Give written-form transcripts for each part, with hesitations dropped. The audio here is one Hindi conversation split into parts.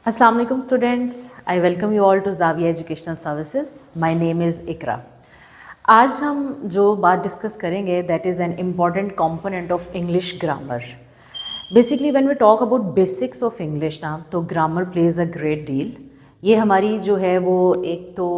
Assalamu alaikum students. I welcome you all to Zavia Educational Services. My name is Ikra. आज हम जो बात डिस्कस करेंगे that is an important component of English grammar. Basically when we talk about basics of English ना तो grammar plays a great deal. ये हमारी जो है वो एक तो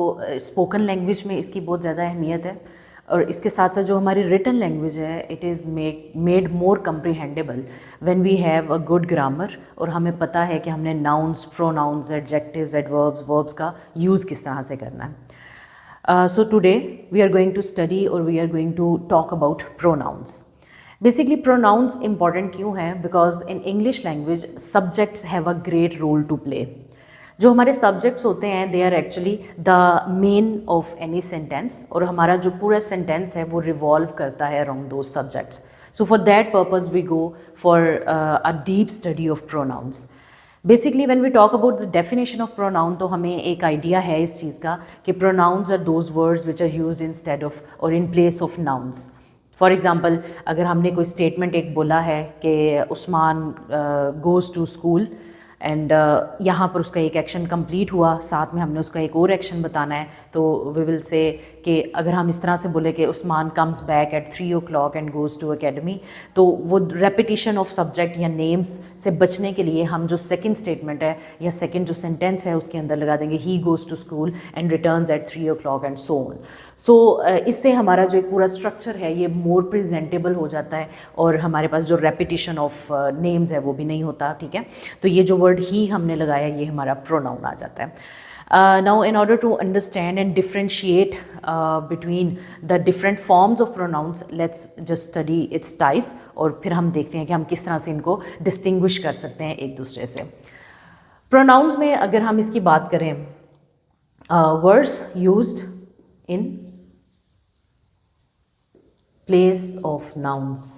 स्पोकन लैंग्वेज में इसकी बहुत ज़्यादा अहमियत है और इसके साथ साथ जो हमारी रिटन लैंग्वेज है it is made more comprehendable when we have a good grammar और हमें पता है कि हमने nouns, pronouns, adjectives, adverbs, verbs का यूज़ किस तरह से करना है. So today we are going to study or we are going to talk about pronouns. Basically pronouns important क्यों हैं? Because in English language subjects have a great role to play. जो हमारे सब्जेक्ट्स होते हैं they are actually the main of any sentence और हमारा जो पूरा सेंटेंस है वो रिवॉल्व करता है around those subjects. So for that purpose we go for a deep study of pronouns. Basically when we talk about the definition of pronoun तो हमें एक आइडिया है इस चीज़ का कि pronouns are those words which are used instead of और in place of nouns. For example अगर हमने कोई स्टेटमेंट एक बोला है कि Usman goes to school and यहाँ पर उसका एक एक्शन कंप्लीट हुआ, साथ में हमने उसका एक और एक्शन बताना है, तो वी विल से कि अगर हम इस तरह से बोले कि Usman comes back at 3 o'clock and goes to academy, तो वो रेपिटिशन ऑफ सब्जेक्ट या नेम्स से बचने के लिए हम जो सेकंड स्टेटमेंट है या सेकंड जो सेंटेंस है उसके अंदर लगा देंगे ही goes to school and returns at 3 o'clock and so on. So इससे हमारा जो एक पूरा स्ट्रक्चर है ये मोर प्रेजेंटेबल हो जाता है और हमारे पास जो रेपिटिशन ऑफ नेम्स है वो भी नहीं होता. ठीक है, तो ये जो वर्ड ही हमने लगाया ये हमारा प्रोनाउन आ जाता है. Now in order to understand and differentiate between the different forms of pronouns, let's just study its types और फिर हम देखते हैं कि हम किस तरह से इनको distinguish कर सकते हैं एक दूसरे से. Pronouns में अगर हम इसकी बात करें words used in place of nouns.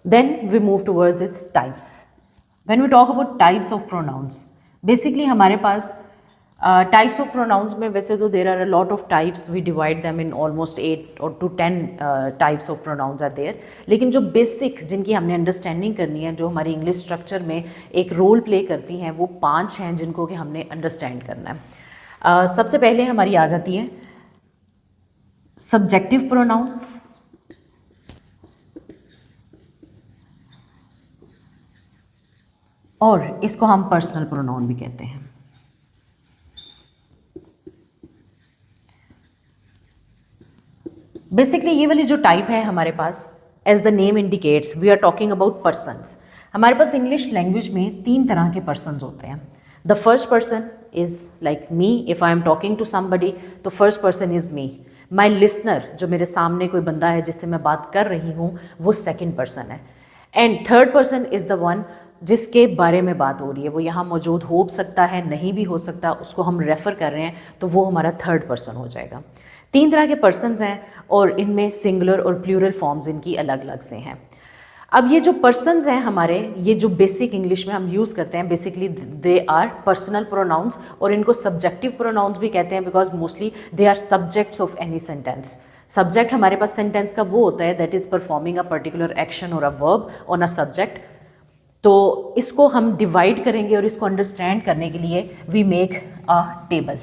Then we move towards its types. When we talk about types of pronouns, basically हमारे पास types of pronouns में वैसे तो there are a lot of types, we divide them in almost 8 or to 10 types of pronouns are there. लेकिन जो basic जिनकी हमने understanding करनी है, जो हमारी English structure में एक role play करती हैं, वो 5 हैं जिनको कि हमने understand करना है. सबसे पहले हमारी आ जाती है subjective pronoun, और इसको हम पर्सनल प्रोनाउन भी कहते हैं. बेसिकली ये वाली जो टाइप है हमारे पास as the name indicates we are talking about persons. हमारे पास इंग्लिश लैंग्वेज में 3 तरह के पर्सन्स होते हैं. The first person is like me. If I am talking to somebody तो first person is me. My listener, जो मेरे सामने कोई बंदा है जिससे मैं बात कर रही हूँ, वो सेकेंड पर्सन है. And third person is the one जिसके बारे में बात हो रही है. वो यहाँ मौजूद हो सकता है, नहीं भी हो सकता, उसको हम रेफ़र कर रहे हैं तो वो हमारा थर्ड पर्सन हो जाएगा. 3 तरह के पर्सन्स हैं और इनमें सिंगुलर और प्लूरल फॉर्म्स इनकी अलग अलग से हैं. अब ये जो पर्सन्स हैं हमारे, ये जो बेसिक इंग्लिश में हम यूज़ करते हैं, basically they are personal pronouns और इनको सब्जेक्टिव प्रोनाउंस भी कहते हैं because mostly they are subjects of any sentence. Subject हमारे पास सेंटेंस का वो होता है that is performing a particular action और a verb on a subject. तो इसको हम डिवाइड करेंगे और इसको अंडरस्टैंड करने के लिए we make a table.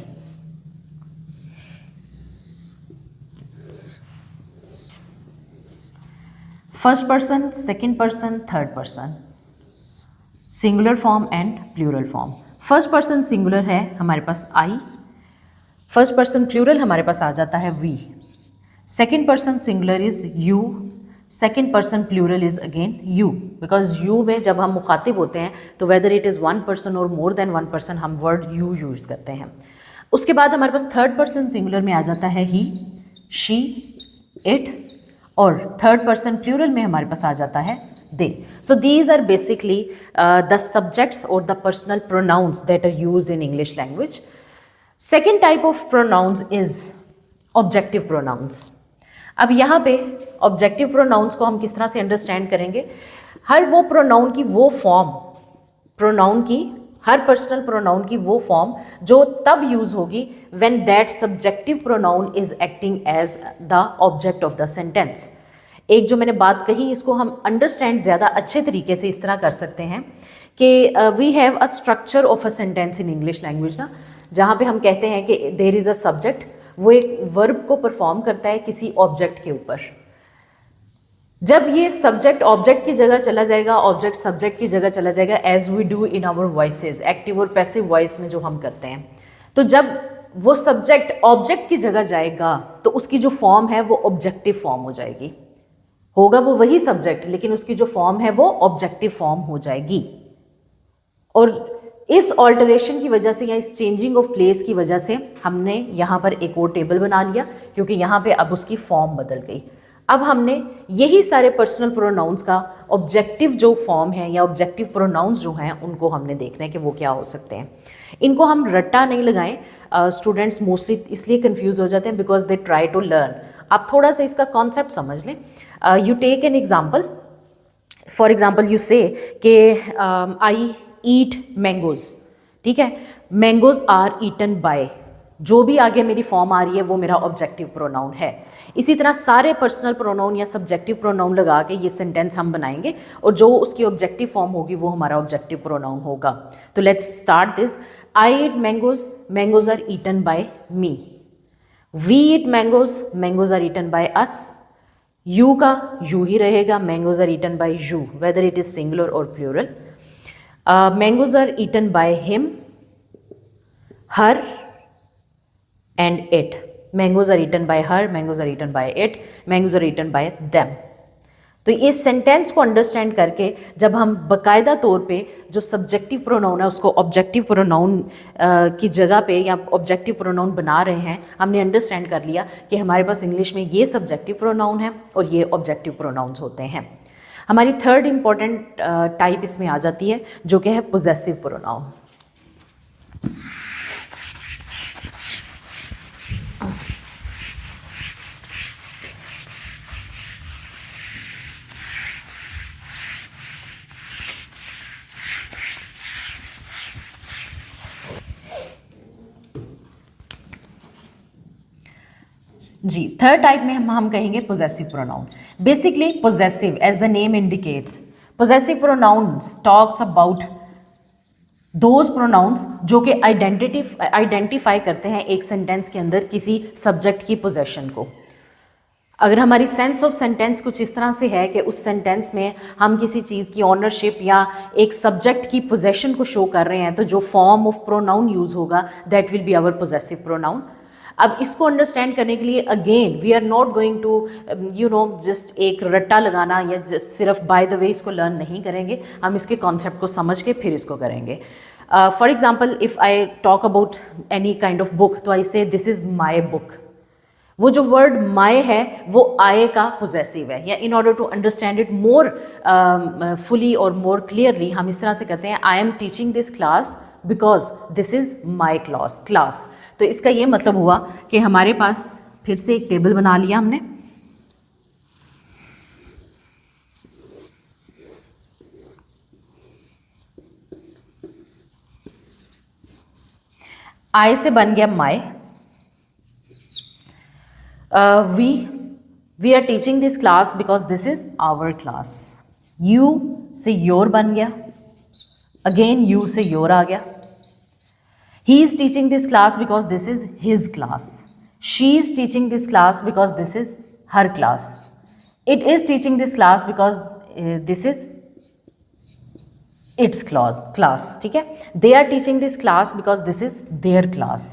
First person, second person, third person, singular form and plural form. First person singular है हमारे पास आई. फर्स्ट पर्सन प्लूरल हमारे पास आ जाता है we. Second person singular is you. Second person plural is again you. Because you में जब हम मुखातिब होते हैं तो वेदर इट इज़ 1 पर्सन और मोर देन 1 पर्सन हम वर्ड यू यूज़ करते हैं. उसके बाद हमारे पास थर्ड पर्सन सिंगुलर में आ जाता है ही, शी, इट, और थर्ड पर्सन प्लूरल में हमारे पास आ जाता है they. So these are basically the subjects और the personal pronouns that are used in English language. Second type of pronouns is objective pronouns. अब यहाँ पे ऑब्जेक्टिव प्रोनाउंस को हम किस तरह से अंडरस्टैंड करेंगे? हर वो प्रोनाउन की वो फॉर्म, प्रोनाउन की हर पर्सनल प्रोनाउन की वो फॉर्म जो तब यूज़ होगी when that subjective pronoun is acting as the object of the sentence. एक जो मैंने बात कही इसको हम अंडरस्टैंड ज़्यादा अच्छे तरीके से इस तरह कर सकते हैं कि we have a structure of a sentence in English language ना, जहाँ पे हम कहते हैं कि देयर इज़ अ सब्जेक्ट, वो एक वर्ब को परफॉर्म करता है किसी ऑब्जेक्ट के ऊपर। जब ये सब्जेक्ट ऑब्जेक्ट की जगह चला जाएगा, ऑब्जेक्ट सब्जेक्ट की जगह चला जाएगा, as we do in our voices, active और पैसिव वॉइस में जो हम करते हैं, तो जब वो सब्जेक्ट ऑब्जेक्ट की जगह जाएगा तो उसकी जो फॉर्म है वो ऑब्जेक्टिव फॉर्म हो जाएगी। होगा वो वही सब्जेक्ट लेकिन उसकी जो फॉर्म है वो ऑब्जेक्टिव फॉर्म हो जाएगी। और इस ऑल्टरेशन की वजह से या इस चेंजिंग ऑफ प्लेस की वजह से हमने यहाँ पर एक और टेबल बना लिया, क्योंकि यहाँ पे अब उसकी फॉर्म बदल गई। अब हमने यही सारे पर्सनल प्रोनाउंस का ऑब्जेक्टिव जो फॉर्म है या ऑब्जेक्टिव प्रोनाउंस जो हैं उनको हमने देखना है कि वो क्या हो सकते हैं। इनको हम रट्टा नहीं लगाएं, स्टूडेंट्स मोस्टली इसलिए कंफ्यूज हो जाते हैं because they try to learn. आप थोड़ा सा इसका कॉन्सेप्ट समझ लें। You take an example, for example you say कि आई ईट मैंगोज, ठीक है, मैंगोज आर ईटन बाय, जो भी आगे मेरी फॉर्म आ रही है वो मेरा ऑब्जेक्टिव प्रोनाउन है। इसी तरह सारे पर्सनल प्रोनाउन या सब्जेक्टिव प्रोनाउन लगा के ये सेंटेंस हम बनाएंगे और जो उसकी ऑब्जेक्टिव फॉर्म होगी वो हमारा ऑब्जेक्टिव प्रोनाउन होगा। तो let's start this. I eat mangoes, mangoes are eaten by me. We eat mangoes, mangoes are eaten by us. You का यू ही रहेगा, mangoes are eaten by you, whether it is singular और plural. Mangoes are eaten by him, her and it. Mangoes are eaten by her, mangoes are eaten by it, mangoes are eaten by them. तो इस सेंटेंस को अंडरस्टैंड करके जब हम बाकायदा तौर पे जो सब्जेक्टिव प्रोनाउन है उसको ऑब्जेक्टिव प्रोनाउन की जगह पे या ऑब्जेक्टिव प्रोनाउन बना रहे हैं, हमने अंडरस्टैंड कर लिया कि हमारे पास इंग्लिश में ये सब्जेक्टिव प्रोनाउन है और ये ऑब्जेक्टिव प्रोनाउंस होते हैं। हमारी थर्ड इंपॉर्टेंट टाइप इसमें आ जाती है जो कि है पोजेसिव प्रोनाउन। जी, थर्ड टाइप में हम कहेंगे possessive pronoun. Basically possessive as the name indicates, possessive pronouns talks about those pronouns जो कि आइडेंटिफाई करते हैं एक सेंटेंस के अंदर किसी सब्जेक्ट की पोजेशन को। अगर हमारी सेंस ऑफ सेंटेंस कुछ इस तरह से है कि उस सेंटेंस में हम किसी चीज़ की ऑनरशिप या एक सब्जेक्ट की पोजेशन को शो कर रहे हैं, तो जो फॉर्म ऑफ प्रोनाउन यूज़ होगा that will be our possessive pronoun. अब इसको अंडरस्टैंड करने के लिए again we are not going to just एक रट्टा लगाना या सिर्फ बाय द वे इसको लर्न नहीं करेंगे, हम इसके कॉन्सेप्ट को समझ के फिर इसको करेंगे। For example if I talk about any kind of book, तो आई से दिस इज़ माई बुक। वो जो वर्ड माय है वो आए का पोजेसिव है, या in order to understand it more fully और मोर क्लियरली हम इस तरह से कहते हैं I am teaching this class because this is my class. तो इसका ये मतलब हुआ कि हमारे पास फिर से एक टेबल बना लिया हमने। आई से बन गया my, we are teaching this class because this is our class. You से योर बन गया, अगेन यू से योर आ गया। He is teaching this class because this is his class. She is teaching this class because this is her class. It is teaching this class because this is its class. ठीक है? They are teaching this class because this is their class.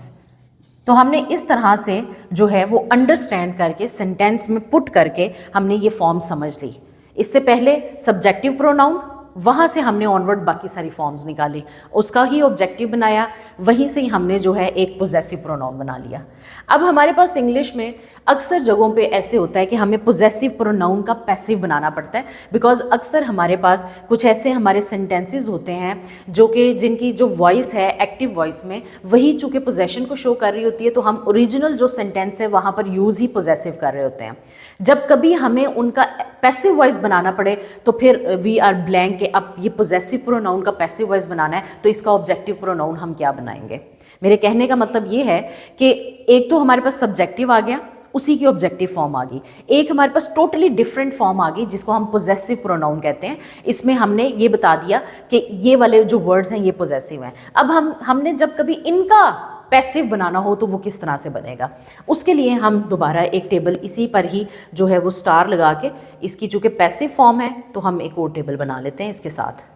तो हमने इस तरह से जो है वो अंडरस्टैंड करके सेंटेंस में पुट करके हमने ये फॉर्म समझ ली। इससे पहले सब्जेक्टिव प्रोनाउन, वहाँ से हमने ऑनवर्ड बाकी सारी फॉर्म्स निकाली, उसका ही ऑब्जेक्टिव बनाया, वहीं से ही हमने जो है एक पोजेसिव प्रोनाउन बना लिया। अब हमारे पास इंग्लिश में अक्सर जगहों पे ऐसे होता है कि हमें पोजेसिव प्रोनाउन का पैसिव बनाना पड़ता है, बिकॉज अक्सर हमारे पास कुछ ऐसे हमारे सेंटेंसेस होते हैं जो कि जिनकी जो वॉइस है एक्टिव वॉइस में वही चूँकि पोजेशन को शो कर रही होती है, तो हम ओरिजिनल जो सेंटेंस है वहाँ पर यूज़ ही पोजेसिव कर रहे होते हैं। जब कभी हमें उनका पैसिव वॉइस बनाना पड़े तो फिर वी आर ब्लैंक कि अब ये पोजेसिव प्रोनाउन का पैसिव वॉइस बनाना है तो इसका ऑब्जेक्टिव प्रोनाउन हम क्या बनाएंगे। मेरे कहने का मतलब ये है कि एक तो हमारे पास सब्जेक्टिव आ गया उसी की ऑब्जेक्टिव फॉर्म आ गई। एक हमारे पास टोटली डिफरेंट फॉर्म आ गई जिसको हम पोजेसिव प्रोनाउन कहते हैं। इसमें हमने ये बता दिया कि ये वाले जो वर्ड्स हैं ये पोजेसिव हैं। अब हमने जब कभी इनका पैसिव बनाना हो तो वो किस तरह से बनेगा, उसके लिए हम दोबारा एक टेबल इसी पर ही जो है वो स्टार लगा के, इसकी चूँकि पैसिव फॉर्म है तो हम एक और टेबल बना लेते हैं इसके साथ।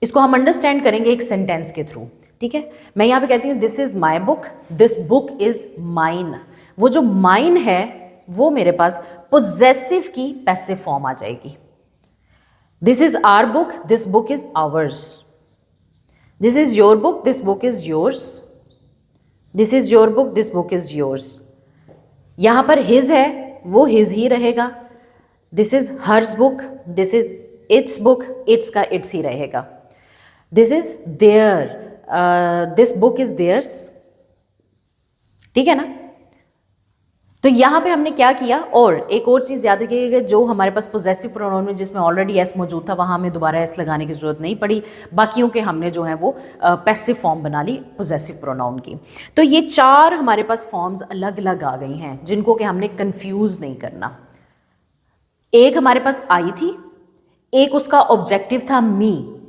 इसको हम अंडरस्टैंड करेंगे एक सेंटेंस के थ्रू, ठीक है। मैं यहाँ पे कहती हूँ this is my book, this book is mine. वो जो माइन है वो मेरे पास पोजेसिव की पैसिव फॉर्म आ जाएगी। This is our book, this book is ours. This is your book, this book is yours. This is your book, this book is yours. यहाँ पर हिज है वो हिज ही रहेगा। This is hers book, this is its book, its का इट्स ही रहेगा। This is their, this book is theirs, ठीक है ना। तो यहाँ पे हमने क्या किया, और एक और चीज़ याद रखिएगा, जो हमारे पास पोजेसिव प्रोनाउन में जिसमें ऑलरेडी एस मौजूद था वहाँ हमें दोबारा एस लगाने की ज़रूरत नहीं पड़ी। बाकियों के हमने जो है वो पैसिव फॉर्म बना ली पोजेसिव प्रोनाउन की। तो ये 4 हमारे पास फॉर्म्स अलग अलग आ गई हैं जिनको कि हमने कंफ्यूज नहीं करना। एक हमारे पास आई थी, एक उसका ऑब्जेक्टिव था मी,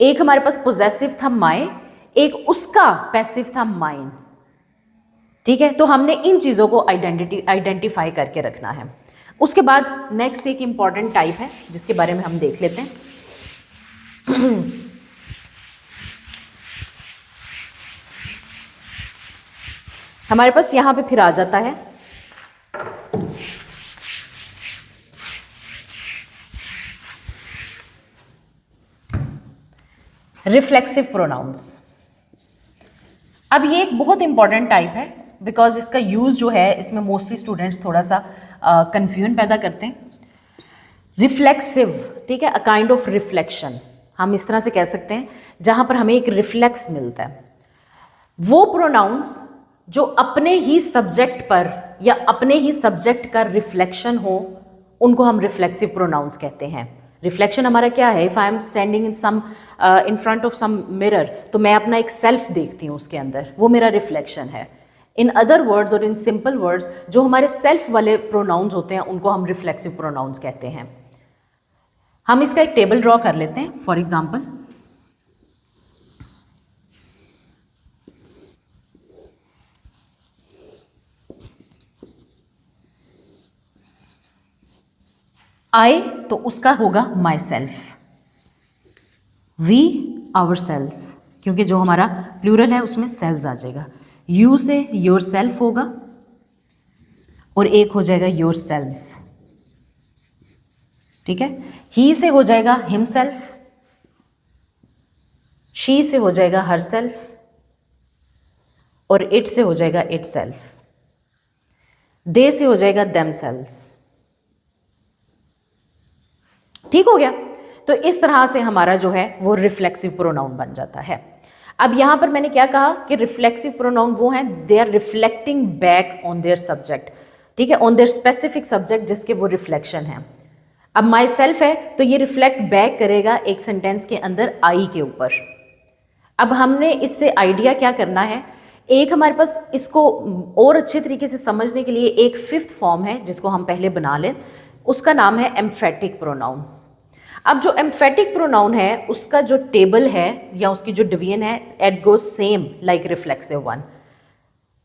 एक हमारे पास पोजेसिव था माय, एक उसका पैसिव था माइन, ठीक है। तो हमने इन चीज़ों को आइडेंटिफाई करके रखना है। उसके बाद नेक्स्ट एक इंपॉर्टेंट टाइप है जिसके बारे में हम देख लेते हैं। हमारे पास यहाँ पे फिर आ जाता है रिफ्लेक्सिव प्रोनाउंस। अब ये एक बहुत इंपॉर्टेंट टाइप है बिकॉज इसका यूज़ जो है इसमें मोस्टली स्टूडेंट्स थोड़ा सा कन्फ्यूजन पैदा करते हैं। रिफ्लेक्सिव, ठीक है, अ काइंड ऑफ रिफ्लेक्शन, हम इस तरह से कह सकते हैं, जहाँ पर हमें एक रिफ्लेक्स मिलता है। वो प्रोनाउंस जो अपने ही सब्जेक्ट पर या अपने ही सब्जेक्ट का रिफ्लेक्शन हो उनको हम रिफ्लेक्सिव प्रोनाउंस कहते हैं। रिफ्लेक्शन हमारा क्या है, if I am standing in front of some mirror, तो मैं अपना एक सेल्फ देखती हूँ उसके अंदर, वो मेरा रिफ्लेक्शन है। इन अदर वर्ड्स और इन सिंपल वर्ड्स जो हमारे सेल्फ वाले प्रोनाउंस होते हैं उनको हम रिफ्लेक्सिव प्रोनाउंस कहते हैं। हम इसका एक टेबल ड्रॉ कर लेते हैं। फॉर एग्जाम्पल, आई तो उसका होगा myself, we ourselves, क्योंकि जो हमारा प्लूरल है उसमें सेल्स आ जाएगा। यू से योर सेल्फ होगा और एक हो जाएगा योर सेल्स, ठीक है। ही से हो जाएगा हिम सेल्फ, शी से हो जाएगा हर सेल्फ और इट से हो जाएगा इट सेल्फ, दे से हो जाएगा देम सेल्स। ठीक हो गया। तो इस तरह से हमारा जो है वो रिफ्लेक्सिव प्रोनाउन बन जाता है। अब यहां पर मैंने क्या कहा कि रिफ्लेक्सिव प्रोनाउन वो हैं they are reflecting back on their subject, ठीक है, ऑन देयर स्पेसिफिक सब्जेक्ट जिसके वो रिफ्लेक्शन है। अब माई सेल्फ है तो ये रिफ्लेक्ट बैक करेगा एक सेंटेंस के अंदर आई के ऊपर। अब हमने इससे आइडिया क्या करना है, एक हमारे पास इसको और अच्छे तरीके से समझने के लिए एक 5th फॉर्म है जिसको हम पहले बना लें, उसका नाम है एम्फेटिक प्रोनाउन। अब जो एम्फेटिक प्रोनाउन है उसका जो टेबल है या उसकी जो डिवीजन है, it goes same like reflexive one,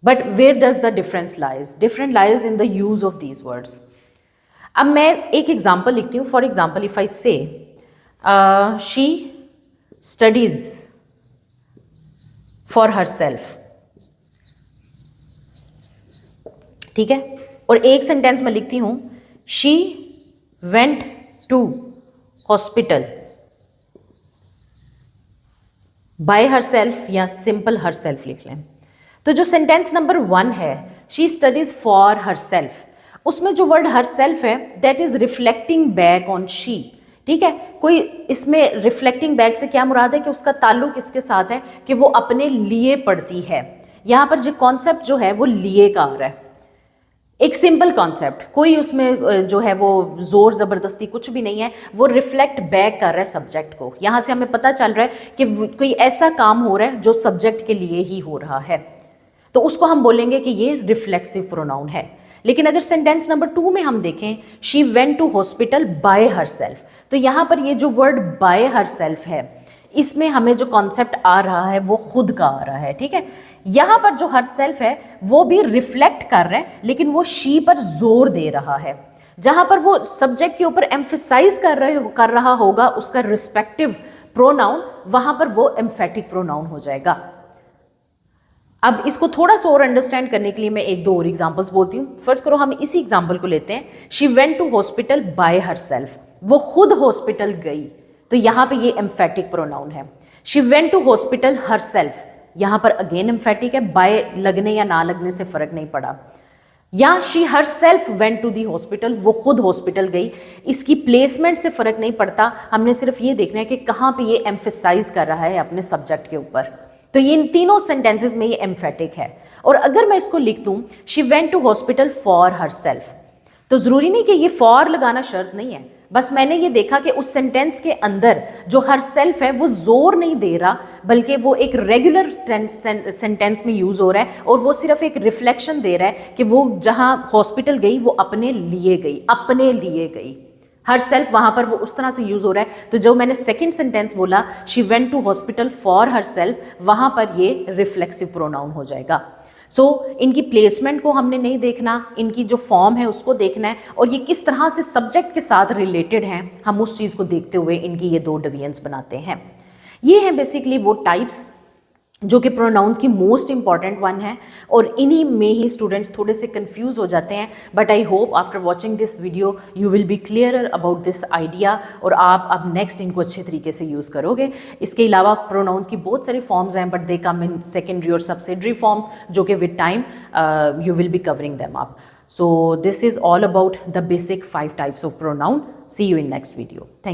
but where does the difference lies? Different lies in the use of these words. अब मैं एक एग्जाम्पल लिखती हूँ। For example, if I say she studies for herself, ठीक है, और एक सेंटेंस में लिखती हूँ she went to hospital by herself या सिंपल हर सेल्फ लिख लें। तो जो सेंटेंस नंबर 1 है, she studies for herself, उसमें जो वर्ड हर सेल्फ है that is reflecting back on she, ठीक है। कोई इसमें रिफ्लेक्टिंग बैक से क्या मुराद है कि उसका ताल्लुक इसके साथ है कि वो अपने लिए पढ़ती है। यहाँ पर जो कॉन्सेप्ट जो है वो लिए का आ रहा है। एक सिंपल कॉन्सेप्ट, कोई उसमें जो है वो जोर ज़बरदस्ती कुछ भी नहीं है, वो रिफ्लेक्ट बैक कर रहा है सब्जेक्ट को। यहाँ से हमें पता चल रहा है कि कोई ऐसा काम हो रहा है जो सब्जेक्ट के लिए ही हो रहा है, तो उसको हम बोलेंगे कि ये रिफ्लेक्सिव प्रोनाउन है। लेकिन अगर सेंटेंस नंबर 2 में हम देखें, she went to hospital by herself, तो यहाँ पर ये जो वर्ड बाय हरसेल्फ है, इसमें हमें जो कॉन्सेप्ट आ रहा है वो खुद का आ रहा है, ठीक है। यहाँ पर जो हरसेल्फ है वो भी रिफ्लेक्ट कर रहा है, लेकिन वो शी पर जोर दे रहा है। जहाँ पर वो सब्जेक्ट के ऊपर एम्फेसाइज कर रहा होगा उसका रिस्पेक्टिव प्रोनाउन, वहाँ पर वो एम्फेटिक प्रोनाउन हो जाएगा। अब इसको थोड़ा सा और अंडरस्टैंड करने के लिए मैं एक दो और एग्जांपल्स बोलती हूँ। फर्स्ट करो हम इसी एग्जांपल को लेते हैं, she went to hospital by herself, वो खुद हॉस्पिटल गई, तो यहाँ पे ये एम्फेटिक प्रोनाउन है। She went to hospital herself, यहाँ पर अगेन एम्फेटिक है, बाय लगने या ना लगने से फर्क नहीं पड़ा। या she herself went to the hospital, वो खुद हॉस्पिटल गई, इसकी प्लेसमेंट से फर्क नहीं पड़ता, हमने सिर्फ ये देखना है कि कहाँ पे ये एम्फेसाइज कर रहा है अपने सब्जेक्ट के ऊपर। तो ये इन तीनों सेंटेंसेस में ये एम्फेटिक है। और अगर मैं इसको लिख दूं, she went to hospital for herself, तो ज़रूरी नहीं कि ये फॉर लगाना शर्त नहीं है, बस मैंने ये देखा कि उस सेंटेंस के अंदर जो हरसेल्फ है वो जोर नहीं दे रहा, बल्कि वो एक रेगुलर सेंटेंस में यूज़ हो रहा है, और वो सिर्फ एक रिफ्लेक्शन दे रहा है कि वो जहाँ हॉस्पिटल गई वो अपने लिए गई, अपने लिए गई। हर सेल्फ वहाँ पर वो उस तरह से यूज़ हो रहा है। तो जो मैंने सेकंड सेंटेंस बोला, she went to hospital for herself, वहाँ पर ये रिफ्लेक्सिव प्रोनाउन हो जाएगा। सो इनकी प्लेसमेंट को हमने नहीं देखना, इनकी जो फॉर्म है उसको देखना है, और ये किस तरह से सब्जेक्ट के साथ रिलेटेड हैं, हम उस चीज़ को देखते हुए इनकी ये दो डिवीजन्स बनाते हैं। ये हैं बेसिकली वो टाइप्स जो कि प्रोनाउंस की मोस्ट इंपॉर्टेंट वन है, और इन्हीं में ही स्टूडेंट्स थोड़े से कंफ्यूज हो जाते हैं। But I hope after watching this video you will B clear about this idea, और आप अब नेक्स्ट इनको अच्छे तरीके से यूज़ करोगे। इसके अलावा प्रोनाउंस की बहुत सारी फॉर्म्स हैं, but they come in secondary और सब्सिडरी फॉर्म्स, जो कि with time you will be covering them up. So this is all about the basic 5 types of pronoun. See you in next video. Thank